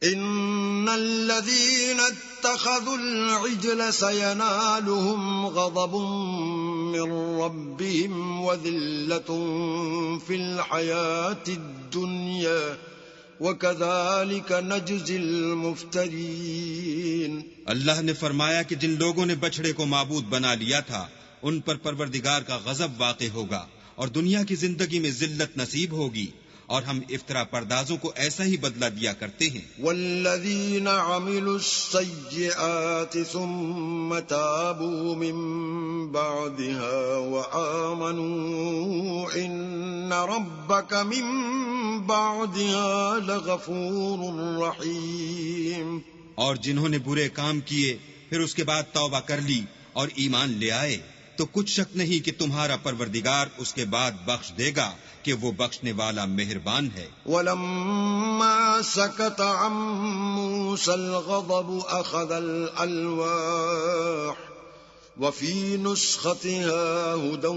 ان الذين اتخذوا العجل سينالهم غضب من ربهم وذلة في الحياة الدنيا وكذلك نجزي المفترين۔ اللہ نے فرمایا کہ جن لوگوں نے بچھڑے کو معبود بنا لیا تھا ان پر پروردگار کا غضب واقع ہوگا اور دنیا کی زندگی میں ذلت نصیب ہوگی، اور ہم افطرا پردازوں کو ایسا ہی بدلہ دیا کرتے ہیں۔ والذین عملوا السیئات ثم تابوا من بعدها وآمنوا ان ربک من بعدها لغفور رحیم۔ اور جنہوں نے برے کام کیے پھر اس کے بعد توبہ کر لی اور ایمان لے آئے تو کچھ شک نہیں کہ تمہارا پروردگار اس کے بعد بخش دے گا کہ وہ بخشنے والا مہربان ہے۔ وَلَمَّا سَكَتَ عَن مُوسَى الْغَضَبُ أَخَذَ الْأَلْوَاحَ وَفِي نُسْخَتِهَا هُدًى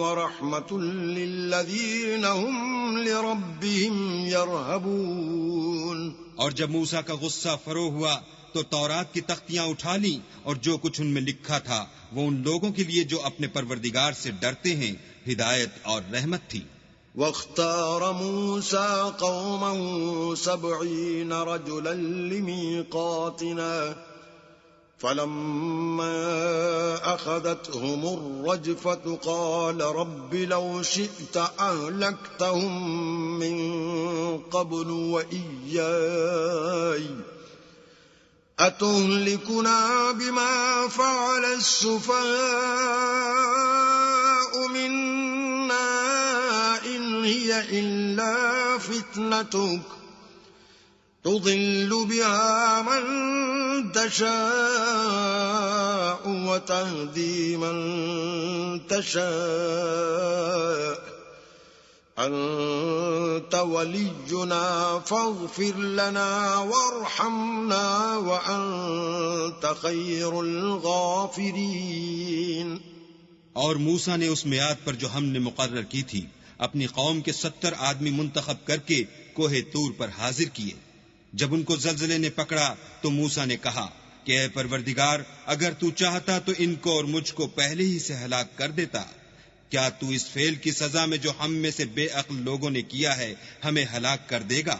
وَرَحْمَةٌ لِّلَّذِينَ هُمْ لِرَبِّهِمْ يَرْهَبُونَ۔ اور جب موسیٰ کا غصہ فرو ہوا تو تورات کی تختیاں اٹھا لیں اور جو کچھ ان میں لکھا تھا وہ ان لوگوں کے لیے جو اپنے پروردگار سے ڈرتے ہیں ہدایت اور رحمت تھی۔ واختار موسى قومه 70 رجلا لميقاتنا فلما أخذتهم الرجفة قال رب لو شئت أهلكتهم من قبل وإياي أتهلكنا بما فعل السفهاء منا إن هي إلا فتنتك تضل بها من تشاء وتهدي من تشاء أنت ولينا فاغفر لنا وارحمنا وأنت خير الغافرين۔ اور موسیٰ نے اس میعاد پر جو ہم نے مقرر کی تھی اپنی قوم کے 70 آدمی منتخب کر کے کوہ طور پر حاضر کیے۔ جب ان کو زلزلے نے پکڑا تو موسیٰ نے کہا کہ اے پروردگار اگر تو چاہتا تو ان کو اور مجھ کو پہلے ہی سے ہلاک کر دیتا۔ کیا تو اس فعل کی سزا میں جو ہم میں سے بے عقل لوگوں نے کیا ہے ہمیں ہلاک کر دے گا؟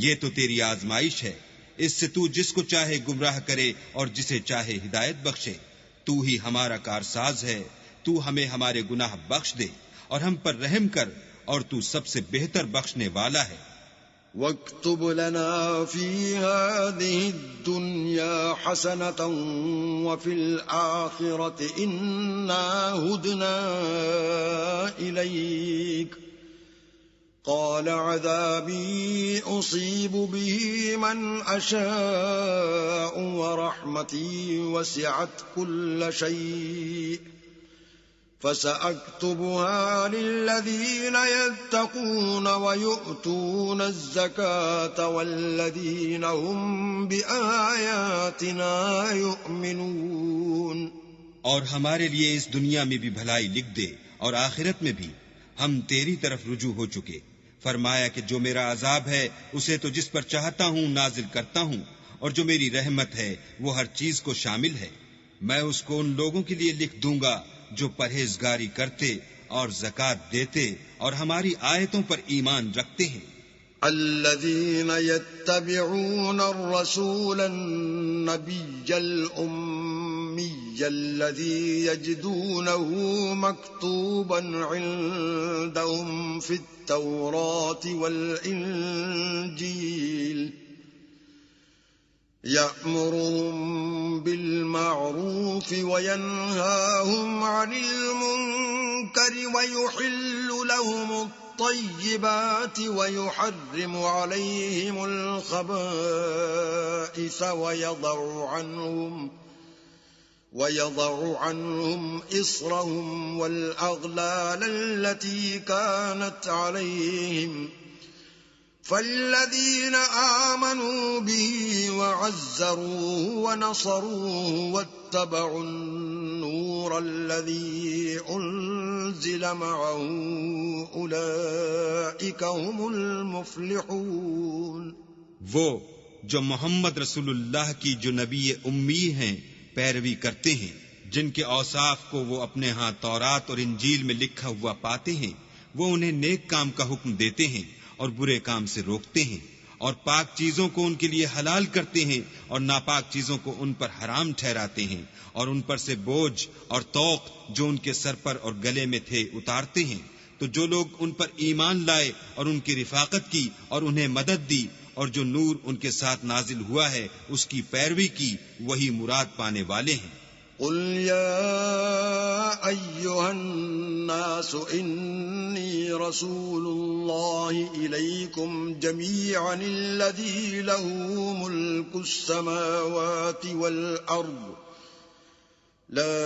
یہ تو تیری آزمائش ہے، اس سے تو جس کو چاہے گمراہ کرے اور جسے چاہے ہدایت بخشے۔ تو ہی ہمارا کارساز ہے، تو ہمیں ہمارے گناہ بخش دے اور ہم پر رحم کر، اور تو سب سے بہتر بخشنے والا ہے۔ واكتب لنا في هذه الدنيا حسنة وفي الآخرة إنا هدنا إليك قال عذابي أصيب به من أشاء ورحمتي وسعت كل شيء فسأكتبها للذين يتقون ويؤتون الزكاة والذين هم بآياتنا يؤمنون۔ اور ہمارے لیے اس دنیا میں بھی بھلائی لکھ دے اور آخرت میں بھی، ہم تیری طرف رجوع ہو چکے۔ فرمایا کہ جو میرا عذاب ہے اسے تو جس پر چاہتا ہوں نازل کرتا ہوں، اور جو میری رحمت ہے وہ ہر چیز کو شامل ہے۔ میں اس کو ان لوگوں کے لیے لکھ دوں گا جو پرہیزگاری کرتے اور زکوٰۃ دیتے اور ہماری آیتوں پر ایمان رکھتے ہیں۔ الذين يتبعون الرسول النبي الأمي الذي يجدونه مكتوبا عندهم في التوراة والإنجيل يأمرهم بالمعروف وينهاهم عن المنكر ويحل لهم الطيبات ويحرم عليهم الخبائث ويضع عنهم إصرهم والأغلال التي كانت عليهم فالذين آمنوا به وعزروه ونصروه واتبعوا النور الذي أنزل معه أولئك هم المفلحون۔ وہ جو محمد رسول اللہ کی جو نبی امی ہیں پیروی کرتے ہیں، جن کے اوصاف کو وہ اپنے ہاں تورات اور انجیل میں لکھا ہوا پاتے ہیں، وہ انہیں نیک کام کا حکم دیتے ہیں اور برے کام سے روکتے ہیں، اور پاک چیزوں کو ان کے لیے حلال کرتے ہیں اور ناپاک چیزوں کو ان پر حرام ٹھہراتے ہیں، اور ان پر سے بوجھ اور طوق جو ان کے سر پر اور گلے میں تھے اتارتے ہیں۔ تو جو لوگ ان پر ایمان لائے اور ان کی رفاقت کی اور انہیں مدد دی اور جو نور ان کے ساتھ نازل ہوا ہے اس کی پیروی کی، وہی مراد پانے والے ہیں۔ قل يا أيها الناس إني رسول الله إليكم جميعا الذي له ملك السماوات والأرض لا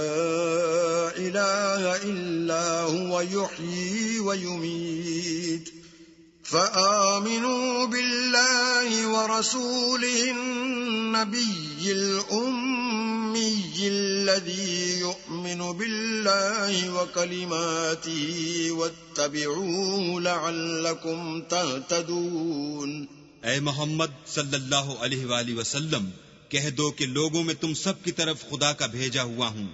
إله إلا هو يحيي ويميت فآمنوا بالله ورسوله النبي الأمي الذي يؤمن بالله وكلماته واتبعوه لعلكم تهتدون۔ اے محمد صلی اللہ علیہ وآلہ وسلم، کہہ دو کہ لوگوں میں تم سب کی طرف خدا کا بھیجا ہوا ہوں،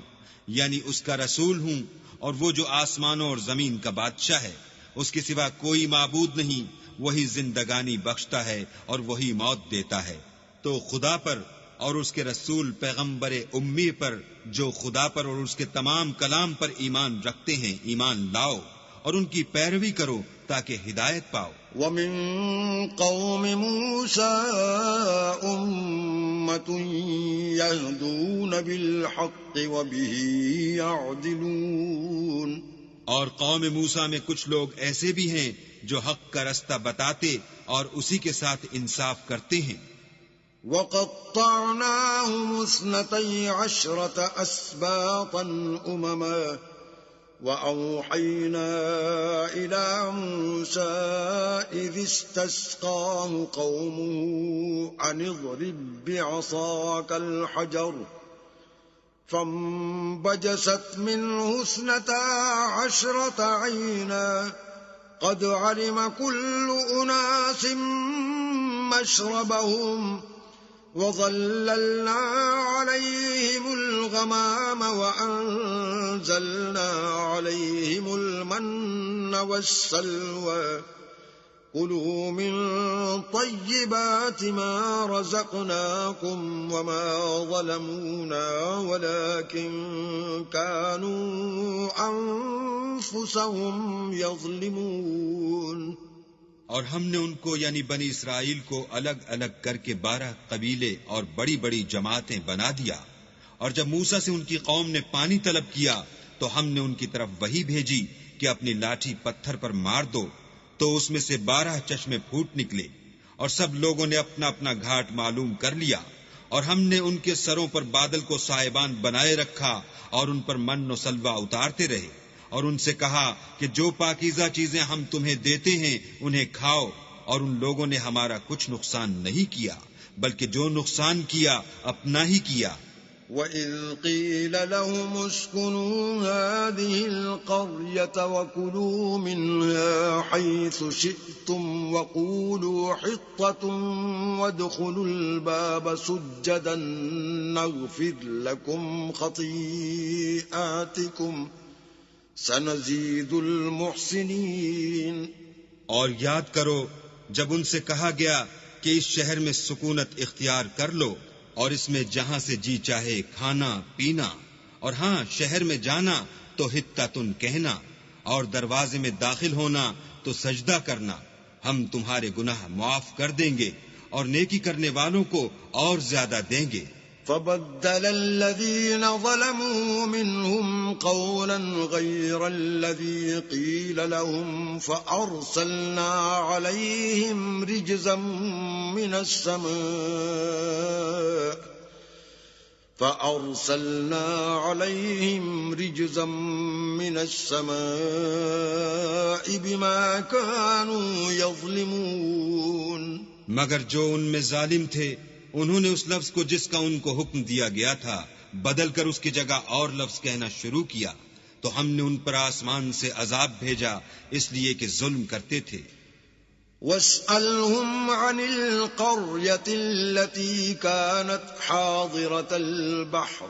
یعنی اس کا رسول ہوں، اور وہ جو آسمانوں اور زمین کا بادشاہ ہے، اس کے سوا کوئی معبود نہیں، وہی زندگانی بخشتا ہے اور وہی موت دیتا ہے۔ تو خدا پر اور اس کے رسول پیغمبر امی پر جو خدا پر اور اس کے تمام کلام پر ایمان رکھتے ہیں ایمان لاؤ اور ان کی پیروی کرو تاکہ ہدایت پاؤ۔ وَمِن قَوْمِ مُوسَىٰ أُمَّةٌ يَهْدُونَ بِالْحَقِّ وَبِهِ يَعْدِلُونَ، اور قوم موسیٰ میں کچھ لوگ ایسے بھی ہیں جو حق کا رستہ بتاتے اور اسی کے ساتھ انصاف کرتے ہیں۔ وَقَطَّعْنَاهُمُ 12 أَسْبَاطًا أُمَمًا وَأَوْحَيْنَا إِلَى مُوسَىٰ إِذِ اسْتَسْقَاهُ قَوْمُهُ أَنِ اضْرِب بِّعَصَاكَ الْحَجَرَ فَانبَجَسَتْ مِنْهُ 12 عَيْنًا قَدْ عَلِمَ كُلُّ أُنَاسٍ مَّشْرَبَهُمْ وَظَلَّلْنَا عَلَيْهِمُ الْغَمَامَ وَأَنزَلْنَا عَلَيْهِمُ الْمَنَّ وَالسَّلْوَىٰ كُلُوا مِن طَيِّبَاتِ مَا رَزَقْنَاكُمْ وَمَا ظَلَمُونَا وَلَٰكِن كَانُوا أَنفُسَهُمْ يَظْلِمُونَ۔ اور ہم نے ان کو یعنی بنی اسرائیل کو الگ الگ کر کے 12 قبیلے اور بڑی بڑی جماعتیں بنا دیا، اور جب موسیٰ سے ان کی قوم نے پانی طلب کیا تو ہم نے ان کی طرف وحی بھیجی کہ اپنی لاٹھی پتھر پر مار دو، تو اس میں سے 12 چشمے پھوٹ نکلے، اور سب لوگوں نے اپنا اپنا گھاٹ معلوم کر لیا، اور ہم نے ان کے سروں پر بادل کو سائبان بنائے رکھا اور ان پر من و سلوہ اتارتے رہے، اور ان سے کہا کہ جو پاکیزہ چیزیں ہم تمہیں دیتے ہیں انہیں کھاؤ، اور ان لوگوں نے ہمارا کچھ نقصان نہیں کیا بلکہ جو نقصان کیا اپنا ہی کیا۔ وَإِذْ قِيلَ لَهُمُ اسْكُنُوا هَٰذِهِ الْقَرْيَةَ وَكُلُوا مِنْهَا حَيْثُ شِئْتُمْ وَقُولُوا حِطَّةٌ وَادْخُلُوا الْبَابَ سُجَّدًا نَّغْفِرْ لَكُمْ خَطِيئَاتِكُمْ سَنَزِيدُ الْمُحْسِنِينَ۔ اور یاد کرو جب ان سے کہا گیا کہ اس شہر میں سکونت اختیار کر لو اور اس میں جہاں سے جی چاہے کھانا پینا، اور ہاں شہر میں جانا تو حطتن کہنا، اور دروازے میں داخل ہونا تو سجدہ کرنا، ہم تمہارے گناہ معاف کر دیں گے اور نیکی کرنے والوں کو اور زیادہ دیں گے۔ فَبَدَّلَ الَّذِينَ ظَلَمُوا مِنْهُمْ قَوْلًا غَيْرَ الَّذِي قِيلَ لَهُمْ فَأَرْسَلْنَا عَلَيْهِمْ رِجْزًا مِّنَ السَّمَاءِ بِمَا كَانُوا يَظْلِمُونَ۔ مگر جو ان میں ظالم تھے انہوں نے اس لفظ کو جس کا ان کو حکم دیا گیا تھا بدل کر اس کی جگہ اور لفظ کہنا شروع کیا، تو ہم نے ان پر آسمان سے عذاب بھیجا اس لیے کہ ظلم کرتے تھے۔ واسألهم عن القرية التي كانت حاضرة البحر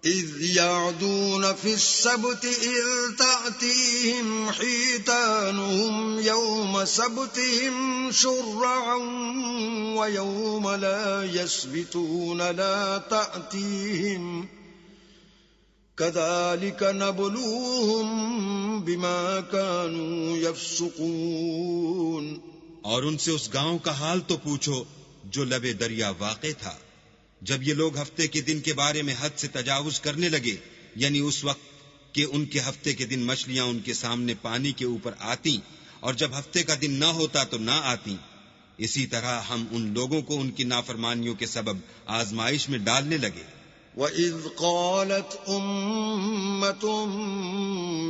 إذ يعدون في السبت إذ تأتيهم حيتانهم يوم سبتهم شرعا ويوم لا يسبتون لا تأتيهم كذلك نبلوهم بما كانوا يفسقون۔ اور ان سے اس گاؤں کا حال تو پوچھو جو لبے دریا واقع تھا، جب یہ لوگ ہفتے کے دن کے بارے میں حد سے تجاوز کرنے لگے، یعنی اس وقت کہ ان کے ہفتے کے دن مچھلیاں ان کے سامنے پانی کے اوپر آتی اور جب ہفتے کا دن نہ ہوتا تو نہ آتی، اسی طرح ہم ان لوگوں کو ان کی نافرمانیوں کے سبب آزمائش میں ڈالنے لگے۔ وَإِذْ قَالَتْ أُمَّةٌ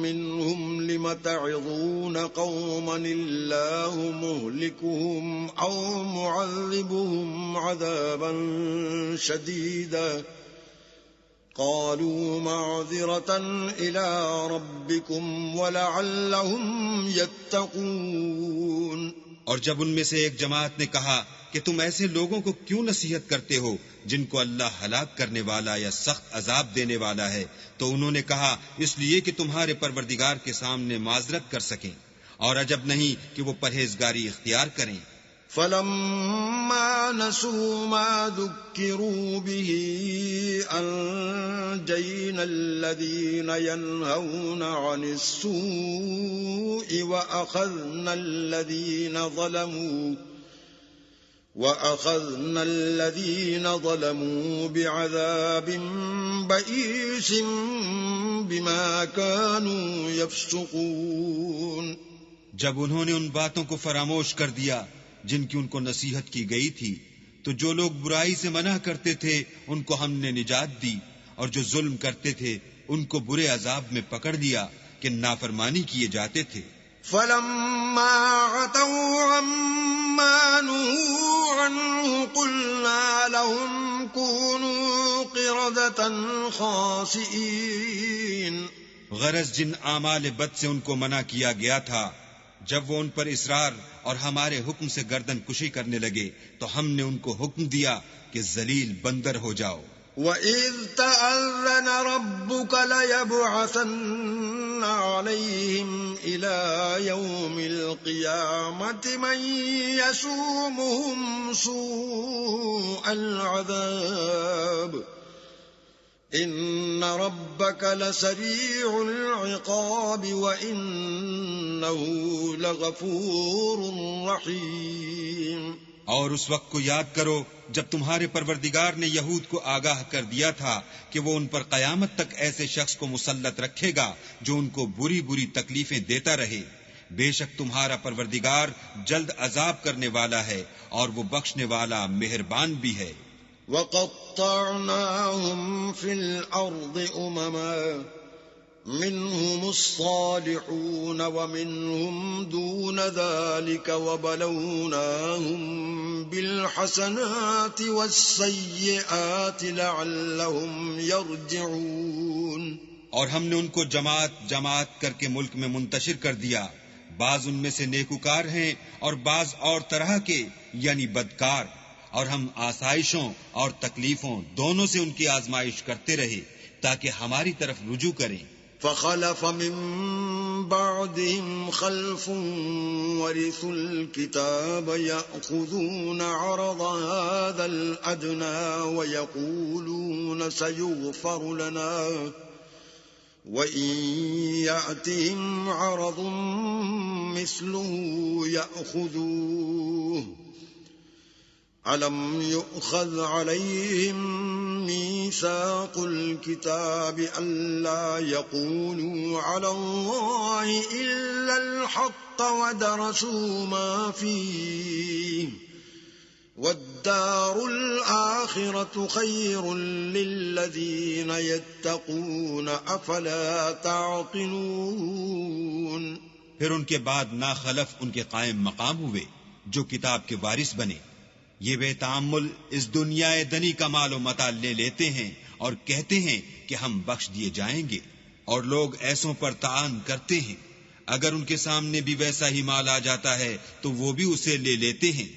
مِّنْهُمْ لِمَ تَعِظُونَ قَوْمًا اللَّهُ مُهْلِكُهُمْ أَوْ مُعَذِّبُهُمْ عَذَابًا شَدِيدًا قَالُوا مَعْذِرَةً إِلَىٰ رَبِّكُمْ وَلَعَلَّهُمْ يَتَّقُونَ۔ اور جب ان میں سے ایک جماعت نے کہا کہ تم ایسے لوگوں کو کیوں نصیحت کرتے ہو جن کو اللہ ہلاک کرنے والا یا سخت عذاب دینے والا ہے، تو انہوں نے کہا اس لیے کہ تمہارے پروردگار کے سامنے معذرت کر سکیں، اور عجب نہیں کہ وہ پرہیزگاری اختیار کریں۔ فَلَمَّا نَسُوا مَا ذُكِّرُوا بِهِ أَنجَيْنَا الَّذِينَ يَنْهَوْنَ عَنِ السُّوءِ وَأَخَذْنَا الَّذِينَ ظَلَمُوا بِعَذَابٍ بَئِيسٍ بِمَا كَانُوا يَفْسُقُونَ۔ جب انہوں نے ان باتوں کو فراموش کر دیا جن کی ان کو نصیحت کی گئی تھی، تو جو لوگ برائی سے منع کرتے تھے ان کو ہم نے نجات دی، اور جو ظلم کرتے تھے ان کو برے عذاب میں پکڑ لیا کہ نافرمانی کیے جاتے تھے۔ فَلَمَّا عَتَوْا عَمَّا نُهُوا عَنْهُ قُلْنَا لَهُمْ كُونُوا قِرَدَةً خَاسِئِينَ۔ غرض جن اعمال بد سے ان کو منع کیا گیا تھا، جب وہ ان پر اصرار اور ہمارے حکم سے گردن کشی کرنے لگے تو ہم نے ان کو حکم دیا کہ ذلیل بندر ہو جاؤ۔ وَإِذْ تَأَذَّنَ رَبُّكَ لَيَبْعَثَنَّ عَلَيْهِمْ إِلَى يَوْمِ الْقِيَامَةِ مَن يَسُومُهُمْ سُوءَ الْعَذَابِ إِنَّ رَبَّكَ لَسَرِيعُ الْعِقَابِ وَإِنَّهُ لَغَفُورٌ رَّحِيمٌ۔ اور اس وقت کو یاد کرو جب تمہارے پروردگار نے یہود کو آگاہ کر دیا تھا کہ وہ ان پر قیامت تک ایسے شخص کو مسلط رکھے گا جو ان کو بری بری تکلیفیں دیتا رہے۔ بے شک تمہارا پروردگار جلد عذاب کرنے والا ہے اور وہ بخشنے والا مہربان بھی ہے۔ وَقَطَّعْنَاهُمْ فِي الْأَرْضِ أُمَمًا مِّنْهُمُ الصَّالِحُونَ وَمِنْهُمْ دُونَ ذَلِكَ وَبَلَوْنَاهُمْ بِالْحَسَنَاتِ وَالسَّيِّئَاتِ لَعَلَّهُمْ يَرْجِعُونَ۔ اور ہم نے ان کو جماعت جماعت کر کے ملک میں منتشر کر دیا، بعض ان میں سے نیکوکار ہیں اور بعض اور طرح کے یعنی بدکار، اور ہم آسائشوں اور تکلیفوں دونوں سے ان کی آزمائش کرتے رہے تاکہ ہماری طرف رجوع کریں۔ فَخَلَفَ مِن بَعْدِهِمْ خَلْفٌ وَرِثُوا الْكِتَابَ يَأْخُذُونَ عَرَضَ هَٰذَا الْأَدْنَىٰ وَيَقُولُونَ سَيُغْفَرُ لَنَا وَإِن يَأْتِهِمْ عَرَضٌ مِّثْلُهُ يَأْخُذُوهُ أَلَمْ يُؤْخَذْ عَلَيْهِمْ مِيثَاقُ الْكِتَابِ أَلَّا يَقُولُوا عَلَى اللَّهِ إِلَّا الْحَقَّ وَدَرَسُوا مَا فِيهِ وَالدَّارُ الْآخِرَةُ خَيْرٌ لِّلَّذِينَ يَتَّقُونَ أَفَلَا تَعْقِلُونَ۔ پھر ان کے بعد ناخلف ان کے قائم مقام ہوئے جو کتاب کے وارث بنے، یہ بے تعمل اس دنیا دنی کا مال و متاع لے لیتے ہیں اور کہتے ہیں کہ ہم بخش دیے جائیں گے، اور لوگ ایسوں پر تعان کرتے ہیں۔ اگر ان کے سامنے بھی ویسا ہی مال آ جاتا ہے تو وہ بھی اسے لے لیتے ہیں۔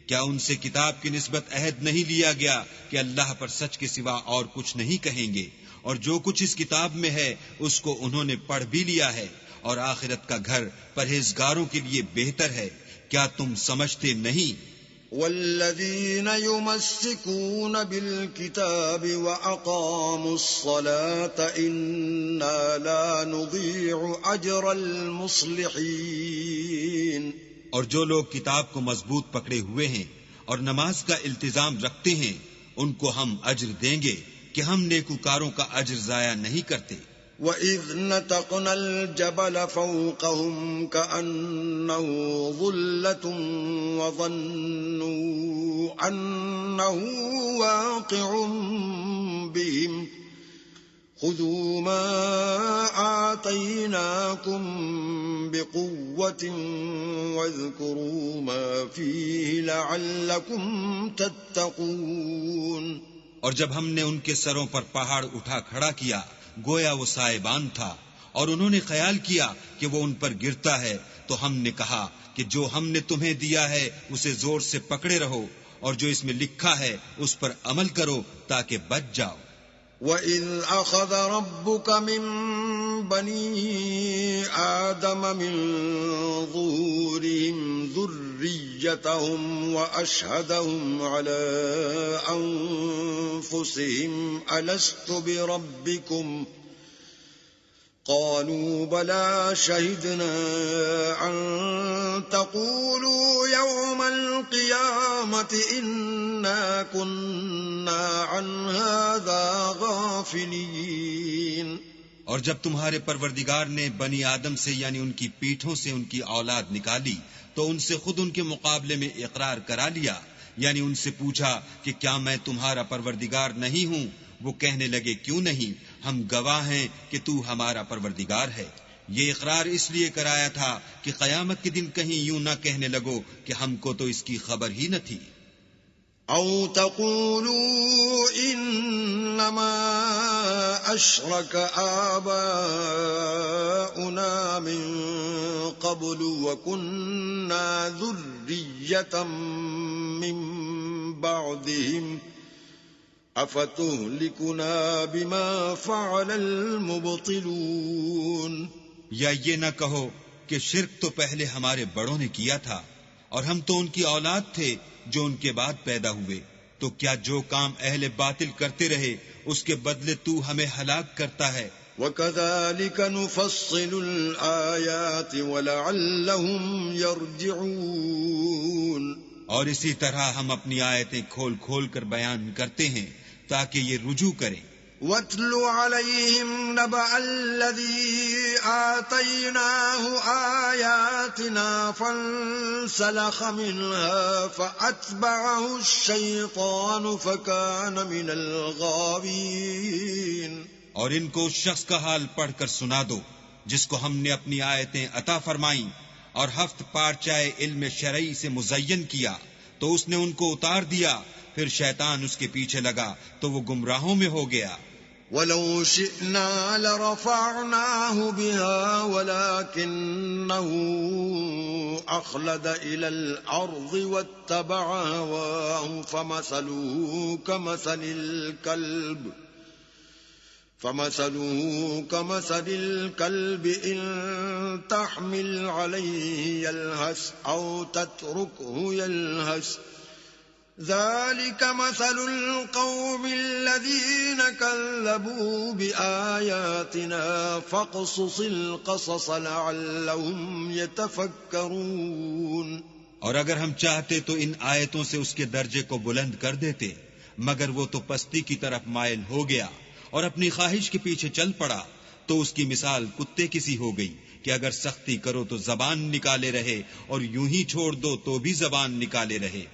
کیا ان سے کتاب کی نسبت عہد نہیں لیا گیا کہ اللہ پر سچ کے سوا اور کچھ نہیں کہیں گے، اور جو کچھ اس کتاب میں ہے اس کو انہوں نے پڑھ بھی لیا ہے، اور آخرت کا گھر پرہیزگاروں کے لیے بہتر ہے۔ کیا تم سمجھتے نہیں؟ والذین یمسکون بالکتاب واقاموا الصلاة انا لا نضیع اجر المصلحین، اور جو لوگ کتاب کو مضبوط پکڑے ہوئے ہیں اور نماز کا التزام رکھتے ہیں ان کو ہم اجر دیں گے کہ ہم نیکوکاروں کا اجر ضائع نہیں کرتے۔ وَإِذْ نَتَقْنَا الْجَبَلَ فَوْقَهُمْ كَأَنَّهُ ظُلَّةٌ وَظَنُّوا أَنَّهُ واقع بِهِمْ خُذُوا مَا آتَيْنَاكُمْ بِقُوَّةٍ وَاذْكُرُوا مَا فِيهِ لَعَلَّكُمْ تَتَّقُونَ۔ اور جب ہم نے ان کے سروں پر پہاڑ اٹھا کھڑا کیا گویا وہ سائبان تھا، اور انہوں نے خیال کیا کہ وہ ان پر گرتا ہے، تو ہم نے کہا کہ جو ہم نے تمہیں دیا ہے اسے زور سے پکڑے رہو، اور جو اس میں لکھا ہے اس پر عمل کرو تاکہ بچ جاؤ۔ وَإِذْ أَخَذَ رَبُّكَ مِنْ بَنِي آدَمَ مِنْ ظُهُورِهِمْ ذُرِّيَّتَهُمْ وَأَشْهَدَهُمْ عَلَىٰ أَنفُسِهِمْ أَلَسْتُ بِرَبِّكُمْ قَالُوا بَلَىٰ شَهِدْنَا أَن تَقُولُوا يَوْمَ الْقِيَامَةِ إِنَّا كُنَّا عَنْ هَٰذَا غَافِلِينَ۔ اور جب تمہارے پروردگار نے بنی آدم سے یعنی ان کی پیٹھوں سے ان کی اولاد نکالی تو ان سے خود ان کے مقابلے میں اقرار کرا لیا، یعنی ان سے پوچھا کہ کیا میں تمہارا پروردگار نہیں ہوں؟ وہ کہنے لگے کیوں نہیں، ہم گواہ ہیں کہ تو ہمارا پروردگار ہے۔ یہ اقرار اس لیے کرایا تھا کہ قیامت کے دن کہیں یوں نہ کہنے لگو کہ ہم کو تو اس کی خبر ہی نہ تھی۔ او تقولوا انما اشرك آباؤنا من قبل وكنا ذرية من بعدهم افتهلكنا بما فعل المبطلون۔ یا یہ نہ کہو کہ شرک تو پہلے ہمارے بڑوں نے کیا تھا اور ہم تو ان کی اولاد تھے جو ان کے بعد پیدا ہوئے، تو کیا جو کام اہل باطل کرتے رہے اس کے بدلے تو ہمیں ہلاک کرتا ہے؟ وَكَذَلِكَ نُفَصِّلُ الْآيَاتِ وَلَعَلَّهُمْ يَرْجِعُونَ۔ اور اسی طرح ہم اپنی آیتیں کھول کھول کر بیان کرتے ہیں تاکہ یہ رجوع کریں۔ وَاتْلُ عَلَيْهِمْ نَبَأَ الَّذِي آتَيْنَاهُ آيَاتِنَا فَانسَلَخَ مِنْهَا فَأَتْبَعَهُ الشَّيْطَانُ فَكَانَ مِنَ الْغَاوِينَ۔ اور ان کو اس شخص کا حال پڑھ کر سنا دو جس کو ہم نے اپنی آیتیں عطا فرمائیں اور ہفت پارچائے علم شرعی سے مزین کیا، تو اس نے ان کو اتار دیا، پھر شیطان اس کے پیچھے لگا تو وہ گمراہوں میں ہو گیا۔ وَلَوْ شِئْنَا لَرَفَعْنَاهُ بِهَا وَلَكِنَّهُ أَخْلَدَ إِلَى الْأَرْضِ وَاتَّبَعَ هَوَاهُ فَمَثَلُهُ كَمَثَلِ الْكَلْبِ إِن تَحْمِلْ عَلَيْهِ يَلْهَثْ أَوْ تَتْرُكْهُ يَلْهَثْ ذَلِكَ مَثَلُ الْقَوْمِ الَّذِينَ كَذَّبُوا بِآيَاتِنَا فَاقْصُصِ الْقَصَصَ لَعَلَّهُمْ يَتَفَكَّرُونَ۔ اور اگر ہم چاہتے تو ان آیتوں سے اس کے درجے کو بلند کر دیتے، مگر وہ تو پستی کی طرف مائل ہو گیا اور اپنی خواہش کے پیچھے چل پڑا، تو اس کی مثال کتے کی سی ہو گئی کہ اگر سختی کرو تو زبان نکالے رہے اور یوں ہی چھوڑ دو تو بھی زبان نکالے رہے۔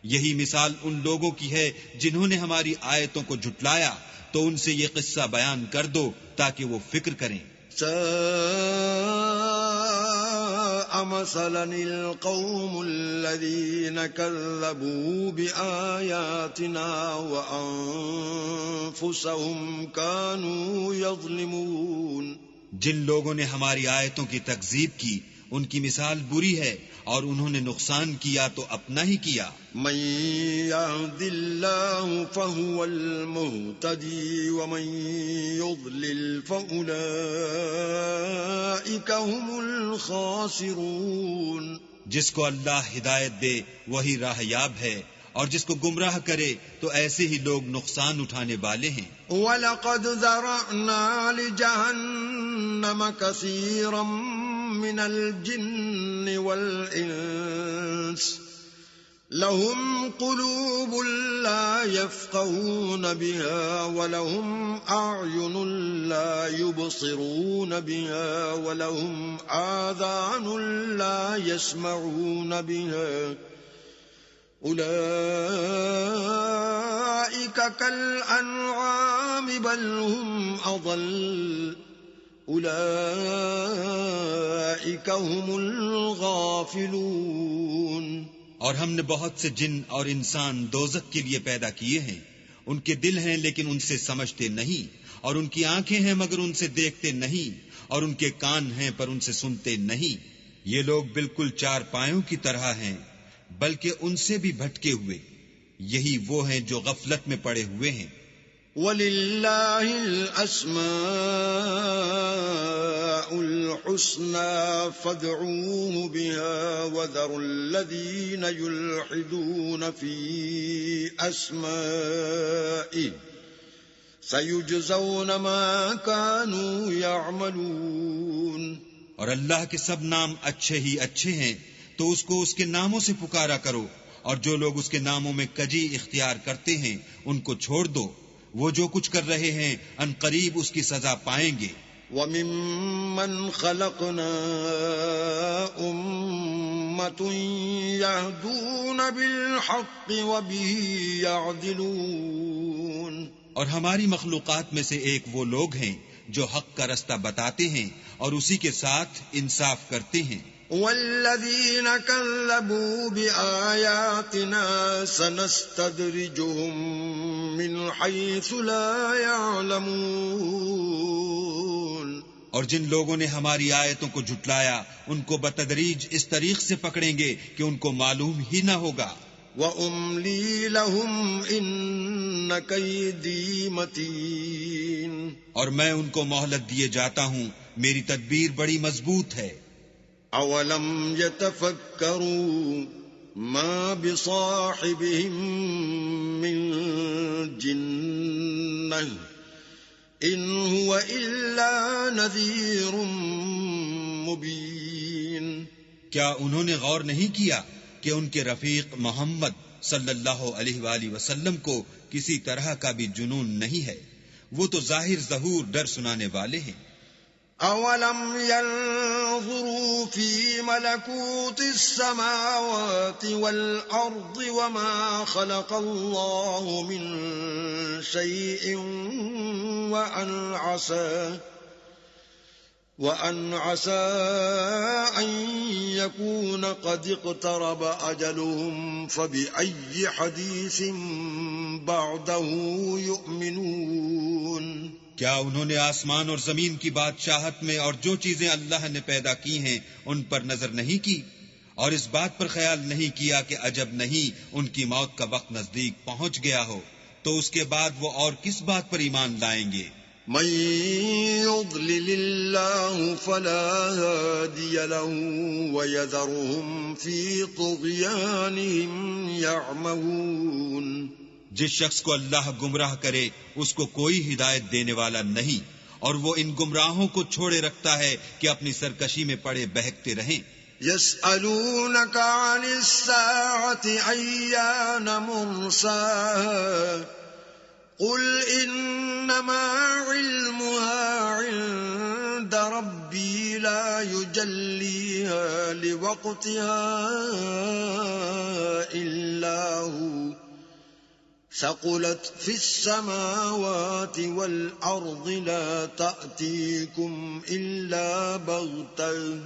یہی مثال ان لوگوں کی ہے جنہوں نے ہماری آیتوں کو جھٹلایا، تو ان سے یہ قصہ بیان کر دو تاکہ وہ فکر کریں۔ ساء مثلا القوم الذين كذبوا بآياتنا وأنفسهم كانوا يظلمون۔ جن لوگوں نے ہماری آیتوں کی تکذیب کی ان کی مثال بری ہے، اور انہوں نے نقصان کیا تو اپنا ہی کیا۔ من يهد الله فهو المهتدي ومن يضلل فأولئك هم الخاسرون۔ جس کو اللہ ہدایت دے وہی راہ یاب ہے، اور جس کو گمراہ کرے تو ایسے ہی لوگ نقصان اٹھانے والے ہیں۔ وَلَقَدْ ذَرَأْنَا لِجَهَنَّمَ كَثِيرًا مِنَ الْجِنِّ وَالْإِنسِ لَهُمْ قُلُوبٌ لَا يَفْقَهُونَ بِهَا وَلَهُمْ أَعْيُنٌ لَا يُبْصِرُونَ بِهَا وَلَهُمْ آذَانٌ لَا يَسْمَعُونَ بِهَا أُولَئِكَ كَالْأَنْعَامِ بَلْ هُمْ أَضَلُّ أُولَئِكَ هُمُ الْغَافِلُونَ۔ اور ہم نے بہت سے جن اور انسان دوزخ کے لیے پیدا کیے ہیں، ان کے دل ہیں لیکن ان سے سمجھتے نہیں، اور ان کی آنکھیں ہیں مگر ان سے دیکھتے نہیں، اور ان کے کان ہیں پر ان سے سنتے نہیں۔ یہ لوگ بالکل چار پایوں کی طرح ہیں، بلکہ ان سے بھی بھٹکے ہوئے۔ یہی وہ ہیں جو غفلت میں پڑے ہوئے ہیں۔ وَلِلَّهِ الْأَسْمَاءُ الْحُسْنَى فَادْعُوهُ بِهَا وَذَرُوا الَّذِينَ يُلْحِدُونَ فِي أَسْمَائِهِ سَيُجْزَوْنَ مَا كَانُوا يَعْمَلُونَ۔ اور اللہ کے سب نام اچھے ہی اچھے ہیں، تو اس کو اس کے ناموں سے پکارا کرو، اور جو لوگ اس کے ناموں میں کجی اختیار کرتے ہیں ان کو چھوڑ دو، وہ جو کچھ کر رہے ہیں ان قریب اس کی سزا پائیں گے۔ وَمِمَّنْ خَلَقْنَا أُمَّةٌ يَهْدُونَ بِالْحَقِّ وَبِهِ يَعْدِلُونَ۔ اور ہماری مخلوقات میں سے ایک وہ لوگ ہیں جو حق کا رستہ بتاتے ہیں اور اسی کے ساتھ انصاف کرتے ہیں۔ وَالَّذِينَ كَذَّبُوا بِآيَاتِنَا سَنَسْتَدْرِجُهُم مِّنْ حَيْثُ لَا يَعْلَمُونَ۔ اور جن لوگوں نے ہماری آیتوں کو جھٹلایا ان کو بتدریج اس طریق سے پکڑیں گے کہ ان کو معلوم ہی نہ ہوگا۔ وَأُمْلِي لَهُمْ إِنَّ كَيْدِي مَتِينٌ۔ اور میں ان کو مہلت دیے جاتا ہوں، میری تدبیر بڑی مضبوط ہے۔ أَوَلَمْ يَتَفَكَّرُوا مَا بِصَاحِبِهِم مِّن جِنَّةٍ إِنْ هُوَ إِلَّا نَذِيرٌ مُبِينٌ۔ کیا انہوں نے غور نہیں کیا کہ ان کے رفیق محمد صلی اللہ علیہ وآلہ وسلم کو کسی طرح کا بھی جنون نہیں ہے، وہ تو ظاہر ظہور ڈر سنانے والے ہیں۔ أَوَلَمْ يَنْظُرُوا فِي مَلَكُوتِ السَّمَاوَاتِ وَالْأَرْضِ وَمَا خَلَقَ اللَّهُ مِنْ شَيْءٍ وَأَنْ عَسَىٰ أَنْ يَكُونَ قَدِ اقْتَرَبَ أَجَلُهُمْ فَبِأَيِّ حَدِيثٍ بَعْدَهُ يُؤْمِنُونَ۔ کیا انہوں نے آسمان اور زمین کی بادشاہت میں اور جو چیزیں اللہ نے پیدا کی ہیں ان پر نظر نہیں کی، اور اس بات پر خیال نہیں کیا کہ عجب نہیں ان کی موت کا وقت نزدیک پہنچ گیا ہو، تو اس کے بعد وہ اور کس بات پر ایمان لائیں گے؟ من يضلل الله فلا هادي له ويذرهم في طغيانهم يعمهون۔ جس شخص کو اللہ گمراہ کرے اس کو کوئی ہدایت دینے والا نہیں، اور وہ ان گمراہوں کو چھوڑے رکھتا ہے کہ اپنی سرکشی میں پڑے بہکتے رہیں۔ يسألونك عن الساعة أيان مرساها قل إنما علمها عند ربي لا يجليها لوقتها إلا هو ثقلت في السماوات والأرض لا تأتيكم إلا بغتة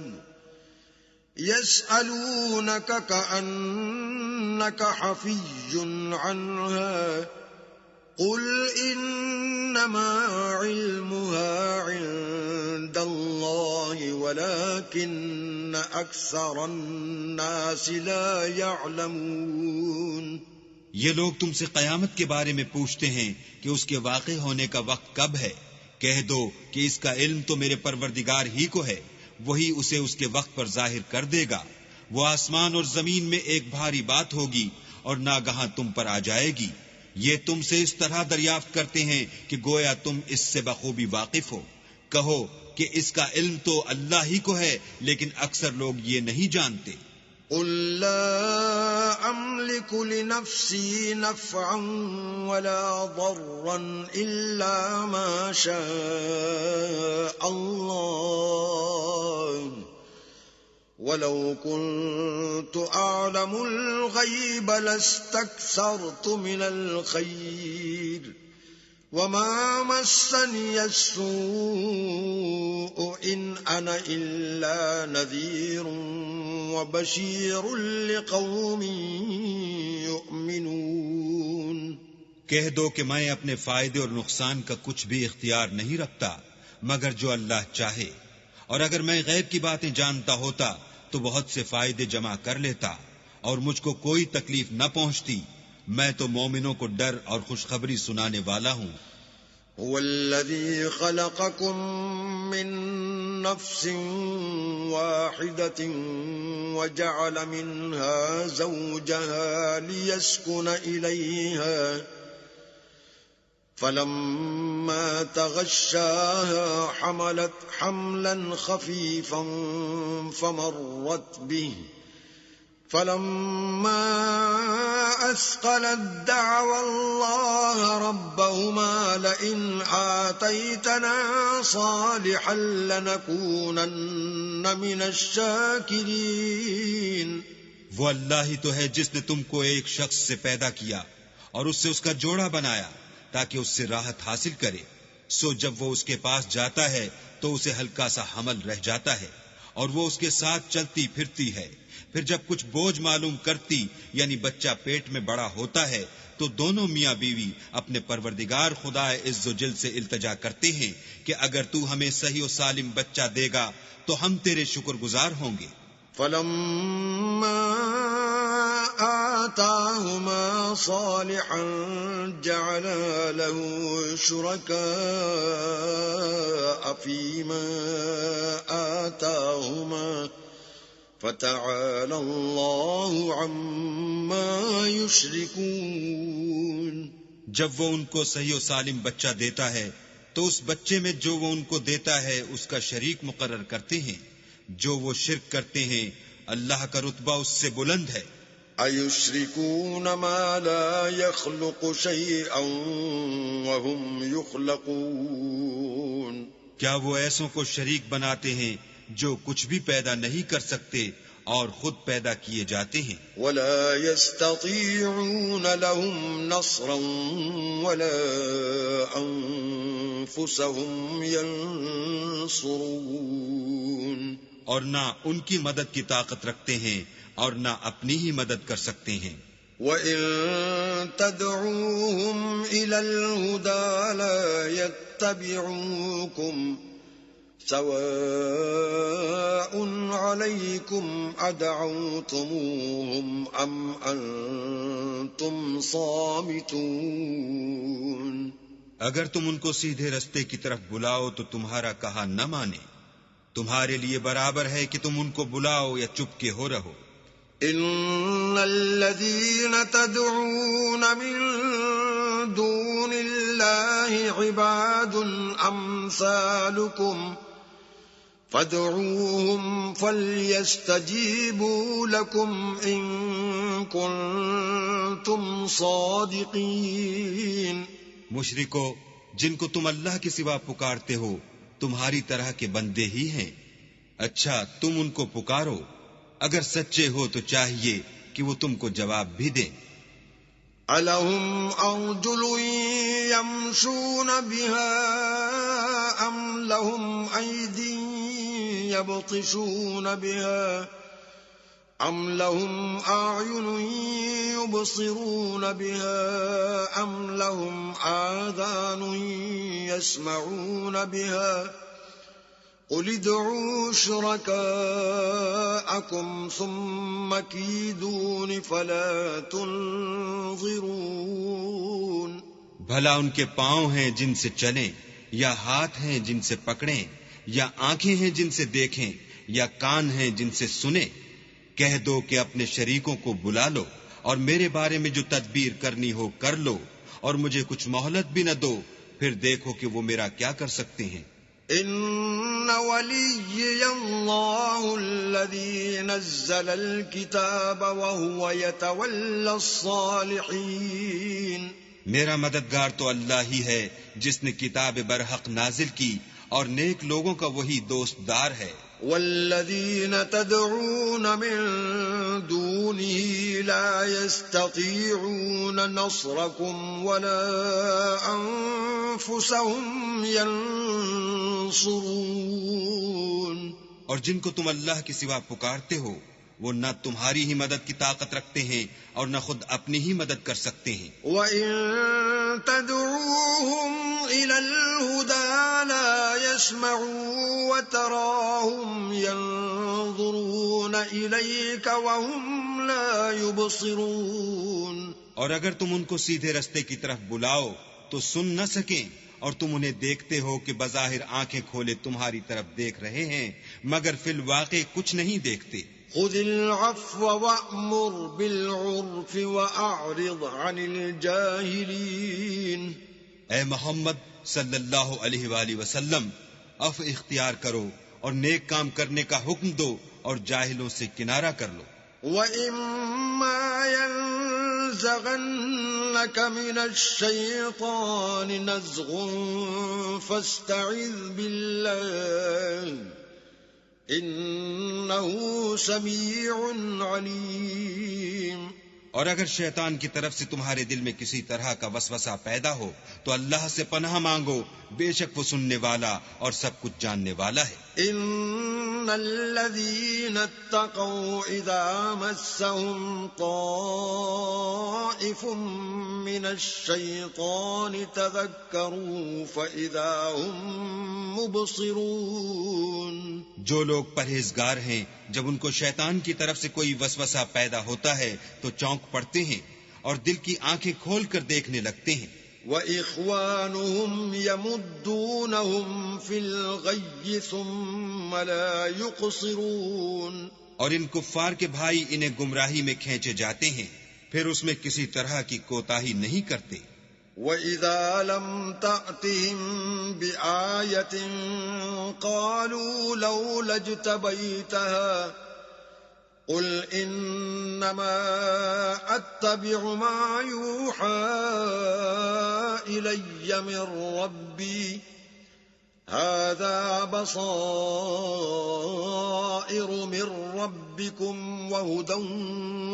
يسألونك كأنك حفي عنها قل إنما علمها عند الله ولكن أكثر الناس لا يعلمون. یہ لوگ تم سے قیامت کے بارے میں پوچھتے ہیں کہ اس کے واقع ہونے کا وقت کب ہے. کہہ دو کہ اس کا علم تو میرے پروردگار ہی کو ہے، وہی اسے اس کے وقت پر ظاہر کر دے گا. وہ آسمان اور زمین میں ایک بھاری بات ہوگی اور ناگہاں تم پر آ جائے گی. یہ تم سے اس طرح دریافت کرتے ہیں کہ گویا تم اس سے بخوبی واقف ہو. کہو کہ اس کا علم تو اللہ ہی کو ہے، لیکن اکثر لوگ یہ نہیں جانتے. قل لا أملك لنفسي نفعا ولا ضرا إلا ما شاء الله ولو كنت أعلم الغيب لاستكثرت من الخير وما مسني السوء إن أنا إلا نذير وبشير لقوم يؤمنون. کہہ دو کہ میں اپنے فائدے اور نقصان کا کچھ بھی اختیار نہیں رکھتا مگر جو اللہ چاہے، اور اگر میں غیب کی باتیں جانتا ہوتا تو بہت سے فائدے جمع کر لیتا اور مجھ کو کوئی تکلیف نہ پہنچتی. میں تو مومنوں کو ڈر اور خوشخبری سنانے والا ہوں. هو الذي خلقكم من نفس واحدة وجعل منها زوجها ليسكن إليها فلما تغشاها حملت حملا خفيفا فمرت به فلما أثقلت دعوا الله ربهما لئن آتيتنا صالحا لنكونن من الشاكرين. وہ اللہ ہی تو ہے جس نے تم کو ایک شخص سے پیدا کیا اور اس سے اس کا جوڑا بنایا تاکہ اس سے راحت حاصل کرے. سو جب وہ اس کے پاس جاتا ہے تو اسے ہلکا سا حمل رہ جاتا ہے اور وہ اس کے ساتھ چلتی پھرتی ہے. پھر جب کچھ بوجھ معلوم کرتی یعنی بچہ پیٹ میں بڑا ہوتا ہے تو دونوں میاں بیوی اپنے پروردگار خدا عز و جل سے التجا کرتے ہیں کہ اگر تو ہمیں صحیح و سالم بچہ دے گا تو ہم تیرے شکر گزار ہوں گے. فلما آتاهما صالحا جعلا له شركاء فيما آتاهما فتعالى الله عما يشركون. جب وہ ان کو صحیح و سالم بچہ دیتا ہے تو اس بچے میں جو وہ ان کو دیتا ہے اس کا شریک مقرر کرتے ہیں. جو وہ شرک کرتے ہیں اللہ کا رتبہ اس سے بلند ہے. أَيُشْرِكُونَ مَا لَا يَخْلُقُ شَيْئًا وَهُمْ يُخْلَقُونَ. کیا وہ ایسوں کو شریک بناتے ہیں جو کچھ بھی پیدا نہیں کر سکتے اور خود پیدا کیے جاتے ہیں. وَلَا يَسْتَطِيعُونَ لَهُمْ نَصْرًا وَلَا أَنفُسَهُمْ يَنصُرُونَ. اور نہ ان کی مدد کی طاقت رکھتے ہیں اور نہ اپنی ہی مدد کر سکتے ہیں. وَإِن تَدْعُوهُمْ إِلَى الْهُدَى لَا يَتَّبِعُوكُمْ سواء عليكم أدعوتموهم أم أنتم صامتون. اگر تم ان کو سیدھے رستے کی طرف بلاؤ تو تمہارا کہا نہ مانے. تمہارے لیے برابر ہے کہ تم ان کو بلاؤ یا چپ کے ہو رہو. إن الذين تدعون من دون الله عباد أمثالكم فادعوهم فليستجيبوا لكم إن كنتم صادقين. مشرکو، جن کو تم اللہ کے سوا پکارتے ہو تمہاری طرح کے بندے ہی ہیں. اچھا تم ان کو پکارو، اگر سچے ہو تو چاہیے کہ وہ تم کو جواب بھی دیں. أَلَهُمْ أَرْجُلٌ يَمْشُونَ بِهَا أَمْ لَهُمْ أَيْدٍ يَبْطِشُونَ بِهَا أم لهم أعين يبصرون بها أم لهم آذان يسمعون بها قل ادعوا شركاءكم ثم كيدون فلا تنظرون. بھلا ان کے پاؤں ہیں جن سے چلیں، یا ہاتھ ہیں جن سے پکڑیں، یا آنکھیں ہیں جن سے دیکھیں، یا کان ہیں جن سے سنیں؟ کہہ دو کہ اپنے شریکوں کو بلا لو اور میرے بارے میں جو تدبیر کرنی ہو کر لو، اور مجھے کچھ مہلت بھی نہ دو، پھر دیکھو کہ وہ میرا کیا کر سکتے ہیں. ان ولی اللہ الذی نزل الکتاب وهو يتولى الصالحین. میرا مددگار تو اللہ ہی ہے جس نے کتاب برحق نازل کی، اور نیک لوگوں کا وہی دوست دار ہے. والذین تدعون من دونه لا يستطيعون نصركم ولا انفسهم ينصرون. اور جن کو تم اللہ کے سوا پکارتے ہو وہ نہ تمہاری ہی مدد کی طاقت رکھتے ہیں اور نہ خود اپنی ہی مدد کر سکتے ہیں. وَإِن تَدْعُوهُمْ إِلَى الْهُدَى لَا يَسْمَعُوا وَتَرَاهُمْ يَنظُرُونَ إِلَيْكَ وَهُمْ لَا يُبْصِرُونَ. اور اگر تم ان کو سیدھے رستے کی طرف بلاؤ تو سن نہ سکیں، اور تم انہیں دیکھتے ہو کہ بظاہر آنکھیں کھولے تمہاری طرف دیکھ رہے ہیں مگر فی الواقع کچھ نہیں دیکھتے. خذ العفو وأمر بالعرف وأعرض عن الجاهلين. اے محمد صلی اللہ علیہ وآلہ وسلم، عفو اختیار کرو اور نیک کام کرنے کا حکم دو اور جاہلوں سے کنارہ کر لو. وَإِمَّا يَنزَغَنَّكَ مِنَ الشَّيْطَانِ نَزْغٌ فَاسْتَعِذْ بِاللَّهِ انہو سمیع علیم. اور اگر شیطان کی طرف سے تمہارے دل میں کسی طرح کا وسوسہ پیدا ہو تو اللہ سے پناہ مانگو، بے شک وہ سننے والا اور سب کچھ جاننے والا ہے. ان الذین اتقوا اذا مسهم طائف من الشیطان تذکروا فاذا هم مبصرون. جو لوگ پرہیزگار ہیں جب ان کو شیطان کی طرف سے کوئی وسوسہ پیدا ہوتا ہے تو چونک پڑتے ہیں اور دل کی آنکھیں کھول کر دیکھنے لگتے ہیں. وَإِخْوَانُهُمْ يَمُدُّونَهُمْ فِي الْغَيِّ ثُمَّ لَا يُقْصِرُونَ. اور ان کفار کے بھائی انہیں گمراہی میں کھینچے جاتے ہیں پھر اس میں کسی طرح کی کوتاہی نہیں کرتے. وَإِذَا لَمْ تَأْتِهِمْ بِآيَةٍ قَالُوا لَوْلَا اجْتَبَيْتَهَا قُلْ إِنَّمَا أَتَّبِعُ مَا يُوحَى إِلَيَّ مِن رَّبِّي هَذَا بَصَائِرُ مِن رَّبِّكُمْ وَهُدًى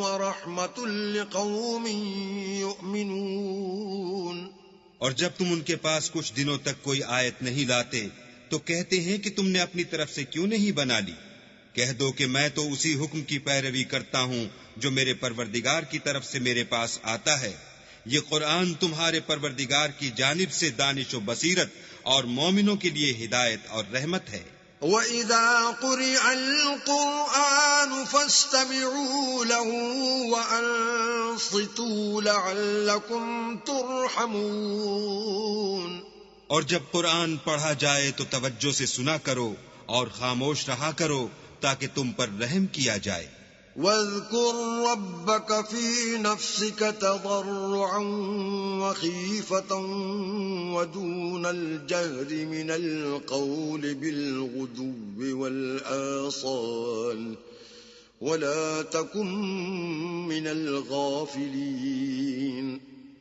وَرَحْمَةٌ لِقَوْمٍ يُؤْمِنُونَ. اور جب تم ان کے پاس کچھ دنوں تک کوئی آیت نہیں لاتے تو کہتے ہیں کہ تم نے اپنی طرف سے کیوں نہیں بنا لی. کہہ دو کہ میں تو اسی حکم کی پیروی کرتا ہوں جو میرے پروردگار کی طرف سے میرے پاس آتا ہے. یہ قرآن تمہارے پروردگار کی جانب سے دانش و بصیرت اور مومنوں کے لیے ہدایت اور رحمت ہے. وَإِذَا قُرِئَ الْقُرْآنُ فَاسْتَمِعُوا لَهُ وَأَنصِتُوا لَعَلَّكُمْ تُرْحَمُونَ. اور جب قرآن پڑھا جائے تو توجہ سے سنا کرو اور خاموش رہا کرو تاکہ تم پر رحم کیا جائے. وَاذْكُرْ رَبَّكَ فِي نَفْسِكَ تَضَرُّعًا وَخِيفَةً وَدُونَ الْجَهْرِ مِنَ الْقَوْلِ بِالْغُدُوِّ وَالْآصَالِ وَلَا تَكُن مِّنَ الْغَافِلِينَ.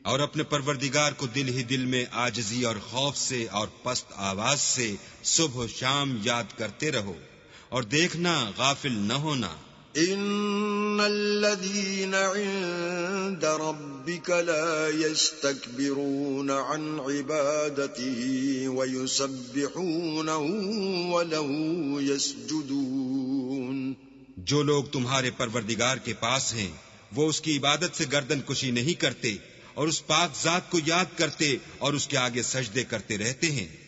اور اپنے پروردگار کو دل ہی دل میں عاجزی اور خوف سے اور پست آواز سے صبح و شام یاد کرتے رہو اور دیکھنا غافل نہ ہونا. ان الذين عند ربك لا يستكبرون عن عبادته ويسبحونه وله يسجدون. جو لوگ تمہارے پروردگار کے پاس ہیں وہ اس کی عبادت سے گردن کشی نہیں کرتے اور اس پاک ذات کو یاد کرتے اور اس کے آگے سجدے کرتے رہتے ہیں۔